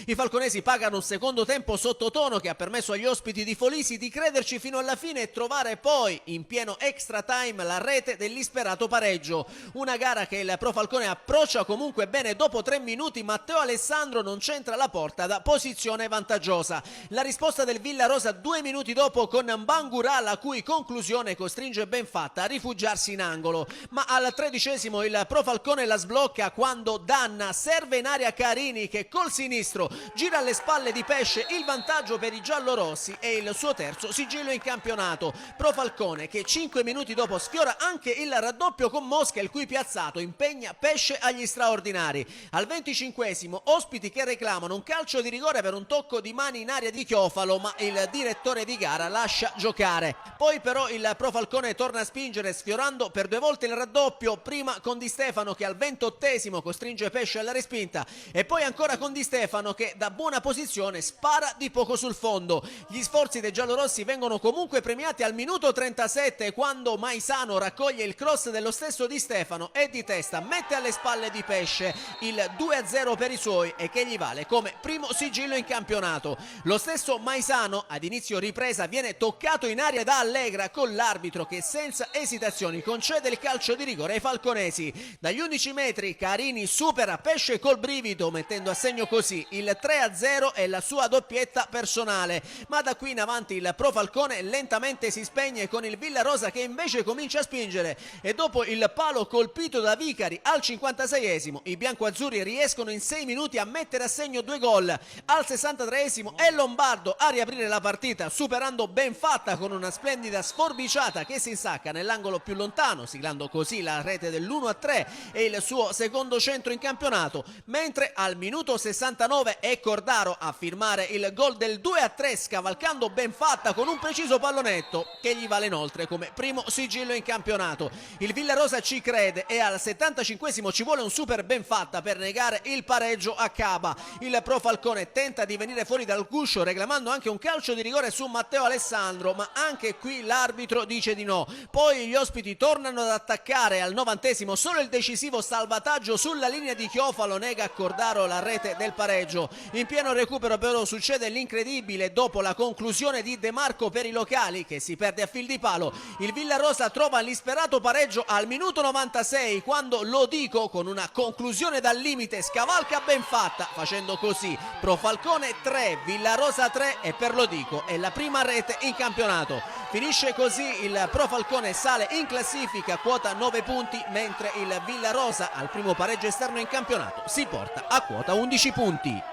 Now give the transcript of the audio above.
I falconesi pagano un secondo tempo sottotono che ha permesso agli ospiti di Folisi di crederci fino alla fine e trovare poi, in pieno extra time, la rete dell'isperato pareggio. Una gara che il Pro Falcone approccia comunque bene. Dopo 3 minuti Matteo Alessandro non centra la porta da posizione vantaggiosa. La risposta del Villarosa 2 minuti dopo con Mbangura, la cui conclusione costringe Benfatta a rifugiarsi in angolo. Ma al 13° il Pro Falcone la sblocca quando Danna serve in aria Carini che col sinistro gira alle spalle di Pesce. Il vantaggio per i giallorossi e il suo terzo sigillo in campionato. Pro Falcone che 5 minuti dopo sfiora anche il raddoppio con Mosca, il cui piazzato impegna Pesce agli straordinari. Al 25° ospiti che reclamano un calcio di rigore per un tocco di mani in aria di Chiofalo, ma il direttore di gara lascia giocare. Poi però il Pro Falcone torna a spingere sfiorando per 2 volte il raddoppio, prima con Di Stefano che al 28° costringe Pesce alla respinta e poi ancora con Di Stefano che da buona posizione spara di poco sul fondo. Gli sforzi dei giallorossi vengono comunque premiati al minuto 37 quando Maisano raccoglie il cross dello stesso Di Stefano e di testa mette alle spalle di Pesce il 2-0 per i suoi e che gli vale come primo sigillo in campionato. Lo stesso Maisano ad inizio ripresa viene toccato in aria da Allegra con l'arbitro che senza esitazioni concede il calcio di rigore ai falconesi. Dagli 11 metri Carini supera Pesce col brivido mettendo a segno così il 3-0 e la sua doppietta personale, ma da qui in avanti il Pro Falcone lentamente si spegne con il Villarosa che invece comincia a spingere e dopo il palo colpito da Vicari al 56° i biancoazzurri riescono in 6 minuti a mettere a segno 2 gol. Al 63° è Lombardo a riaprire la partita superando Benfatta con una splendida sforbiciata che si insacca nell'angolo più lontano, siglando così la rete dell'1-3 e il suo secondo centro in campionato, mentre al minuto 69 è Cordaro a firmare il gol del 2-3 scavalcando Benfatta con un preciso pallonetto che gli vale inoltre come primo sigillo in campionato. Il Villarosa ci crede e al 75° ci vuole un super Benfatta per negare il pareggio a Caba. Il Pro Falcone tenta di venire fuori dal guscio reclamando anche un calcio di rigore su Matteo Alessandro, ma anche qui l'arbitro dice di no. Poi gli ospiti tornano ad attaccare al 90° solo il decisivo salvataggio sulla linea di Chiofalo nega a Cordaro la rete del pareggio. In pieno recupero però succede l'incredibile dopo la conclusione di De Marco per i locali che si perde a fil di palo. Il Villarosa trova l'isperato pareggio al minuto 96 quando Lodico con una conclusione dal limite scavalca Benfatta facendo così Pro Falcone 3, Villarosa 3 e per Lodico è la prima rete in campionato. Finisce così il Pro Falcone sale in classifica quota 9 punti mentre il Villarosa al primo pareggio esterno in campionato si porta a quota 11 punti.